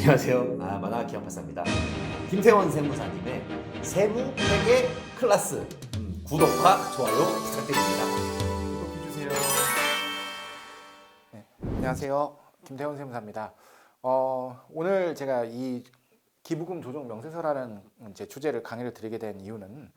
안녕하세요. 만화 기업박사입니다. 김태원 세무사님의 세무 회계 클래스 구독과 좋아요 부탁드립니다. 구독해주세요. 네, 안녕하세요. 김태훈 세무사입니다. 오늘 제가 이 기부금 조정 명세서라는 이제 주제를 강의를 드리게 된 이유는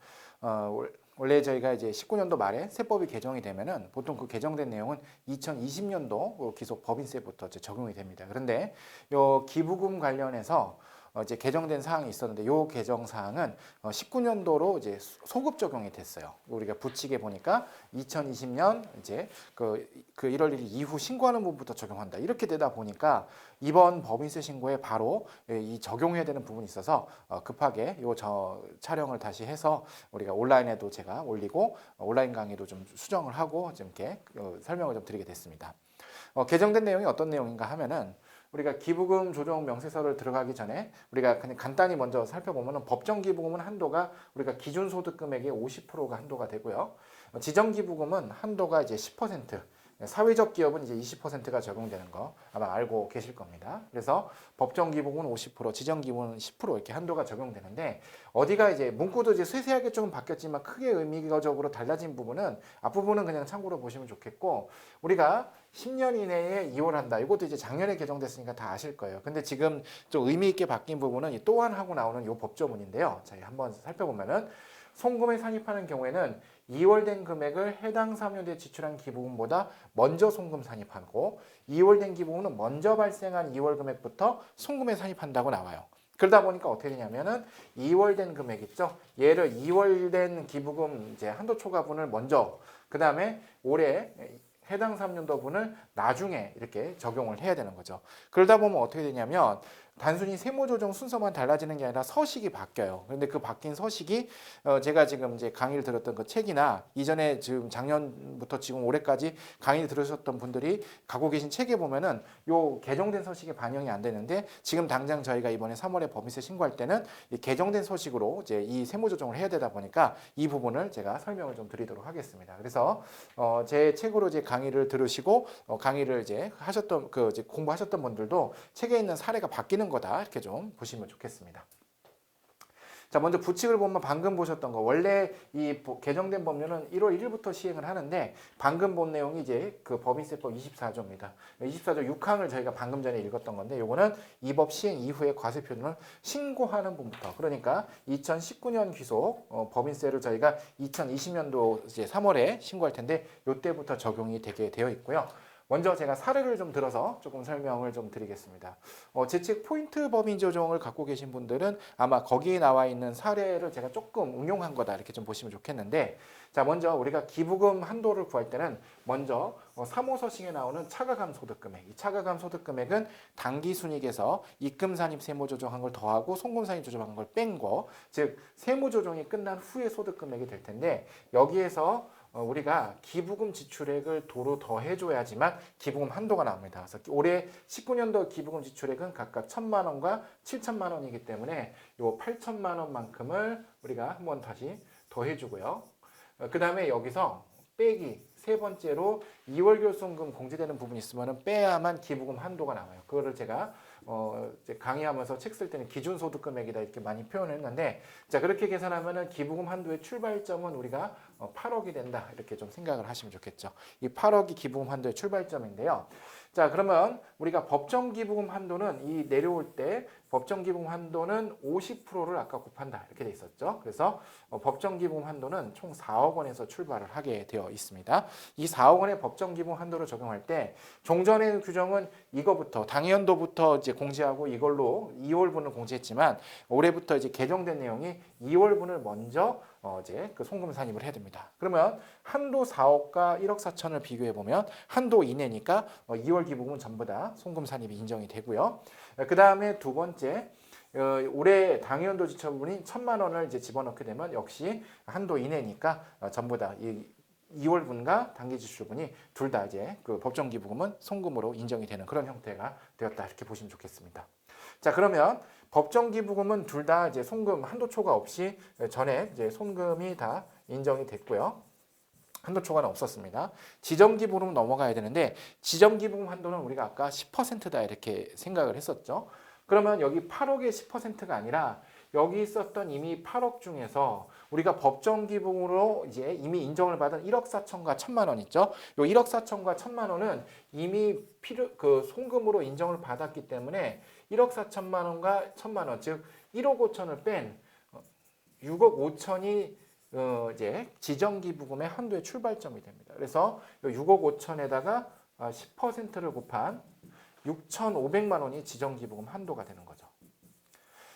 원래 저희가 이제 19년도 말에 세법이 개정이 되면은 보통 그 개정된 내용은 2020년도 기속 법인세부터 이제 적용이 됩니다. 그런데 요 기부금 관련해서 이제 개정된 사항이 있었는데 요 개정 사항은 19년도로 이제 소급 적용이 됐어요. 우리가 붙이게 보니까 2020년 이제 그 1월 1일 이후 신고하는 부분부터 적용한다. 이렇게 되다 보니까 이번 법인세 신고에 바로 이 적용해야 되는 부분이 있어서 급하게 요 촬영을 다시 해서 우리가 온라인에도 제가 올리고 온라인 강의도 좀 수정을 하고 좀 이렇게 설명을 좀 드리게 됐습니다. 개정된 내용이 어떤 내용인가 하면은 우리가 기부금 조정 명세서를 들어가기 전에 우리가 그냥 간단히 먼저 살펴보면 법정 기부금은 한도가 우리가 기준 소득 금액의 50%가 한도가 되고요. 지정 기부금은 한도가 이제 10%, 사회적 기업은 이제 20%가 적용되는 거 아마 알고 계실 겁니다. 그래서 법정 기부금은 50%, 지정 기부금은 10% 이렇게 한도가 적용되는데 어디가 이제 문구도 이제 세세하게 좀 바뀌었지만 크게 의미적으로 달라진 부분은 앞부분은 그냥 참고로 보시면 좋겠고 우리가 10년 이내에 이월한다. 이것도 이제 작년에 개정됐으니까 다 아실 거예요. 근데 지금 좀 의미 있게 바뀐 부분은 이 또한 하고 나오는 이 법조문인데요. 자, 한번 살펴보면은 송금에 산입하는 경우에는 이월된 금액을 해당 사업연도에 지출한 기부금보다 먼저 송금 산입하고 이월된 기부금은 먼저 발생한 이월 금액부터 송금에 산입한다고 나와요. 그러다 보니까 어떻게 되냐면은 이월된 금액 있죠. 얘를 이월된 기부금 이제 한도 초과분을 먼저 그 다음에 올해 해당 3년도분을 나중에 이렇게 적용을 해야 되는 거죠. 그러다 보면 어떻게 되냐면 단순히 세무조정 순서만 달라지는 게 아니라 서식이 바뀌어요. 그런데 그 바뀐 서식이 제가 지금 이제 강의를 들었던 그 책이나 이전에 지금 작년부터 지금 올해까지 강의를 들으셨던 분들이 갖고 계신 책에 보면은 요 개정된 서식이 반영이 안 되는데 지금 당장 저희가 이번에 3월에 법인세 신고할 때는 이 개정된 서식으로 이제 이 세무조정을 해야 되다 보니까 이 부분을 제가 설명을 좀 드리도록 하겠습니다. 그래서 제 책으로 이제 강의를 들으시고 강의를 이제 하셨던 이제 공부하셨던 분들도 책에 있는 사례가 바뀌는 거다 이렇게 좀 보시면 좋겠습니다. 자, 먼저 부칙을 보면 방금 보셨던 거 원래 이 개정된 법률은 1월 1일부터 시행을 하는데 방금 본 내용이 이제 그 법인세법 24조입니다. 24조 6항을 저희가 방금 전에 읽었던 건데 요거는 이 법 시행 이후에 과세표준을 신고하는 부분부터 그러니까 2019년 귀속 법인세를 저희가 2020년도 이제 3월에 신고할 텐데 요때부터 적용이 되게 되어 있고요. 먼저 제가 사례를 좀 들어서 조금 설명을 좀 드리겠습니다. 제 책 포인트 법인 조정을 갖고 계신 분들은 아마 거기에 나와 있는 사례를 제가 조금 응용한 거다 이렇게 좀 보시면 좋겠는데 자 먼저 우리가 기부금 한도를 구할 때는 먼저 3호 서식에 나오는 차가감 소득금액 이 차가감 소득금액은 당기순이익에서 입금산입 세무조정한 걸 더하고 송금산입 조정한 걸 뺀 거 즉 세무조정이 끝난 후에 소득금액이 될 텐데 여기에서 우리가 기부금 지출액을 도로 더해줘야지만 기부금 한도가 나옵니다. 그래서 올해 19년도 기부금 지출액은 각각 1,000만 원과 7천만 원이기 때문에 요 8천만 원만큼을 우리가 한번 다시 더해주고요. 그 다음에 여기서 빼기 세 번째로 2월 결손금 공제되는 부분이 있으면 빼야만 기부금 한도가 나와요. 그거를 제가 이제 강의하면서 책 쓸 때는 기준소득금액이다 이렇게 많이 표현했는데 자 그렇게 계산하면은 기부금 한도의 출발점은 우리가 8억이 된다 이렇게 좀 생각을 하시면 좋겠죠. 이 8억이 기부금 한도의 출발점인데요. 자 그러면 우리가 법정 기부금 한도는 이 내려올 때 법정 기부금 한도는 50%를 아까 곱한다 이렇게 돼 있었죠. 그래서 법정 기부금 한도는 총 4억 원에서 출발을 하게 되어 있습니다. 이 4억 원의 법정 기부금 한도를 적용할 때 종전의 규정은 이거부터 당연도부터 이제 공제하고 이걸로 2월분을 공제했지만 올해부터 이제 개정된 내용이 2월분을 먼저 이제 그 송금 산입을 해야 됩니다. 그러면 한도 4억과 1억 4천을 비교해 보면 한도 이내니까 2월 기부금은 전부 다 송금 산입이 인정이 되고요. 그 다음에 두 번째 올해 당연도 지출분이 1,000만 원을 이제 집어넣게 되면 역시 한도 이내니까 전부 다 이 2월분과 당기지출분이 둘 다 이제 그 법정 기부금은 송금으로 인정이 되는 그런 형태가 되었다 이렇게 보시면 좋겠습니다. 자 그러면 법정 기부금은 둘 다 이제 송금 한도 초과 없이 전에 이제 송금이 다 인정이 됐고요. 한도 초과는 없었습니다. 지정 기부금 넘어가야 되는데 지정 기부금 한도는 우리가 아까 10%다 이렇게 생각을 했었죠. 그러면 여기 8억의 10%가 아니라 여기 있었던 이미 8억 중에서 우리가 법정 기부금으로 이제 이미 인정을 받은 1억 4천과 1천만 원 있죠. 요 1억 4천과 1천만 원은 이미 송금으로 인정을 받았기 때문에 1억 4천만 원과 1천만 원, 즉 1억 5천을 뺀 6억 5천이 이제 지정 기부금의 한도의 출발점이 됩니다. 그래서 요 6억 5천에다가 10%를 곱한 6,500만 원이 지정 기부금 한도가 되는 거죠.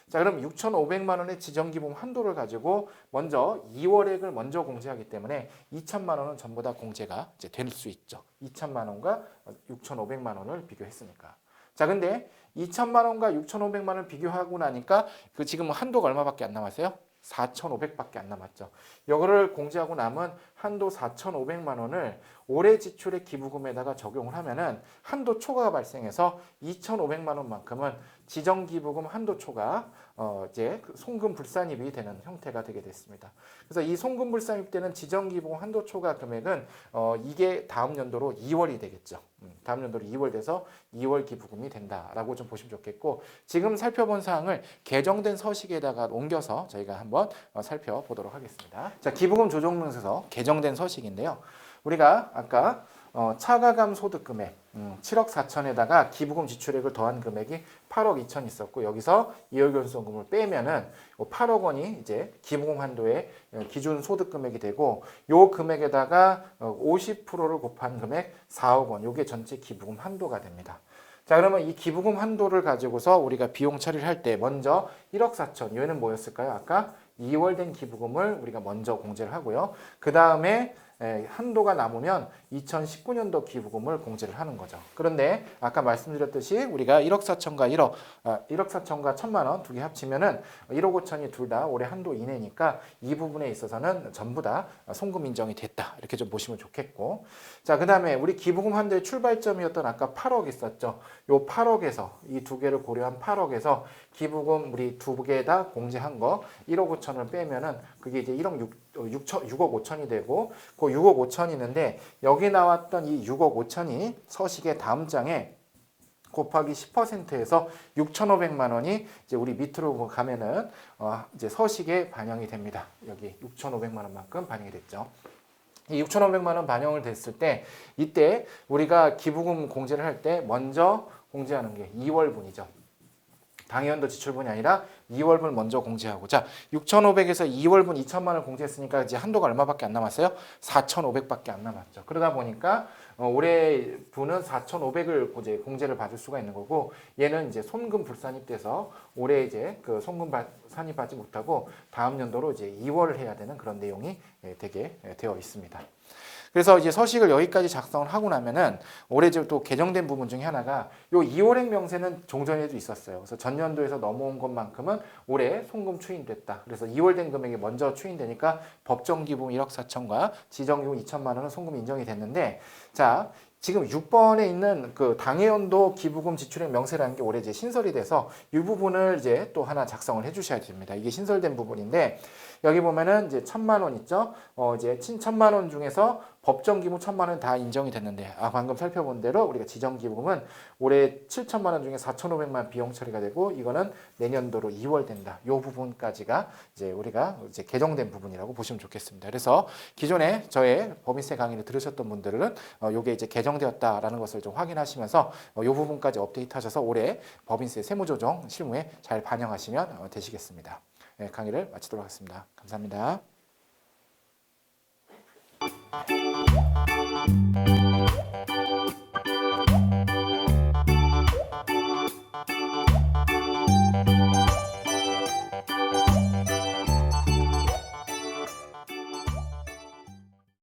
자, 그럼 6,500만 원의 지정 기부금 한도를 가지고 먼저 2월액을 먼저 공제하기 때문에 2천만 원은 전부 다 공제가 이제 될 수 있죠. 2천만 원과 6,500만 원을 비교했으니까. 자, 근데 2천만 원과 6,500만 원을 비교하고 나니까 그 지금 한도가 얼마밖에 안 남았어요? 4,500밖에 안 남았죠. 이거를 공제하고 남은 한도 4,500만 원을 올해 지출의 기부금에다가 적용을 하면은 한도 초과가 발생해서 2,500만 원만큼은 지정 기부금 한도 초과 이제 송금 불산입이 되는 형태가 되게 됐습니다. 그래서 이 송금 불산입 때는 지정 기부금 한도 초과 금액은 이게 다음 연도로 2월이 되겠죠. 다음 연도로 2월 돼서 2월 기부금이 된다라고 좀 보시면 좋겠고, 지금 살펴본 사항을 개정된 서식에다가 옮겨서 저희가 한번 살펴보도록 하겠습니다. 자, 기부금 조정명세서 개정된 서식인데요. 우리가 아까 차가감 소득 금액 7억 4천에다가 기부금 지출액을 더한 금액이 8억 2천 있었고, 여기서 이월결손금을 빼면은 8억 원이 이제 기부금 한도의 기준 소득 금액이 되고, 요 금액에다가 50%를 곱한 금액 4억 원, 요게 전체 기부금 한도가 됩니다. 자, 그러면 이 기부금 한도를 가지고서 우리가 비용 처리를 할 때 먼저 1억 4천, 얘는 뭐였을까요? 아까 2월 된 기부금을 우리가 먼저 공제를 하고요. 그 다음에 한도가 남으면 2019년도 기부금을 공제를 하는 거죠. 그런데 아까 말씀드렸듯이 우리가 1억 4천과 1억 4천과 1천만 원 두 개 합치면은 1억 5천이 둘 다 올해 한도 이내니까 이 부분에 있어서는 전부 다 송금 인정이 됐다. 이렇게 좀 보시면 좋겠고. 자, 그다음에 우리 기부금 한도의 출발점이었던 아까 8억 있었죠. 요 8억에서 이 두 개를 고려한 8억에서 기부금 우리 두 개 다 공제한 거 1억 5천을 빼면은 그게 이제 6억 5천이 되고, 그 6억 5천이 있는데 여기 나왔던 이 6억 5천이 서식의 다음 장에 곱하기 10%에서 6,500만 원이 이제 우리 밑으로 가면은 이제 서식에 반영이 됩니다. 여기 6,500만 원만큼 반영이 됐죠. 이 6,500만 원 반영을 됐을 때 이때 우리가 기부금 공제를 할 때 먼저 공제하는 게 2월분이죠. 당연도 지출분이 아니라 2월분 먼저 공제하고, 자 6,500에서 2월분 2천만 원 공제했으니까 이제 한도가 얼마밖에 안 남았어요? 4,500밖에 안 남았죠. 그러다 보니까 올해 분은 4,500을 공제를 받을 수가 있는 거고, 얘는 이제 송금 불산입돼서 올해 이제 그 송금 산입하지 못하고 다음 연도로 이제 2월을 해야 되는 그런 내용이 되게 되어 있습니다. 그래서 이제 서식을 여기까지 작성을 하고 나면은 올해 또 개정된 부분 중에 하나가 요 2월액 명세는 종전에도 있었어요. 그래서 전년도에서 넘어온 것만큼은 올해 송금 추인됐다. 그래서 2월 된 금액이 먼저 추인되니까 법정 기부금 1억 4천과 지정 기부금 2천만 원은 송금 인정이 됐는데, 자 지금 6번에 있는 그 당해연도 기부금 지출액 명세라는 게 올해 이제 신설이 돼서 이 부분을 이제 또 하나 작성을 해주셔야 됩니다. 이게 신설된 부분인데 여기 보면은 이제 1,000만 원 있죠. 이제 1,000만 원 중에서 법정 기부금 1,000만 원 다 인정이 됐는데, 방금 살펴본 대로 우리가 지정 기부금은 올해 7천만 원 중에 4,500만 비용 처리가 되고, 이거는 내년도로 2월 된다. 이 부분까지가 이제 우리가 이제 개정된 부분이라고 보시면 좋겠습니다. 그래서 기존에 저의 법인세 강의를 들으셨던 분들은 요게 이제 개정되었다라는 것을 좀 확인하시면서 이 부분까지 업데이트하셔서 올해 법인세 세무조정 실무에 잘 반영하시면 되시겠습니다. 네, 강의를 마치도록 하겠습니다. 감사합니다.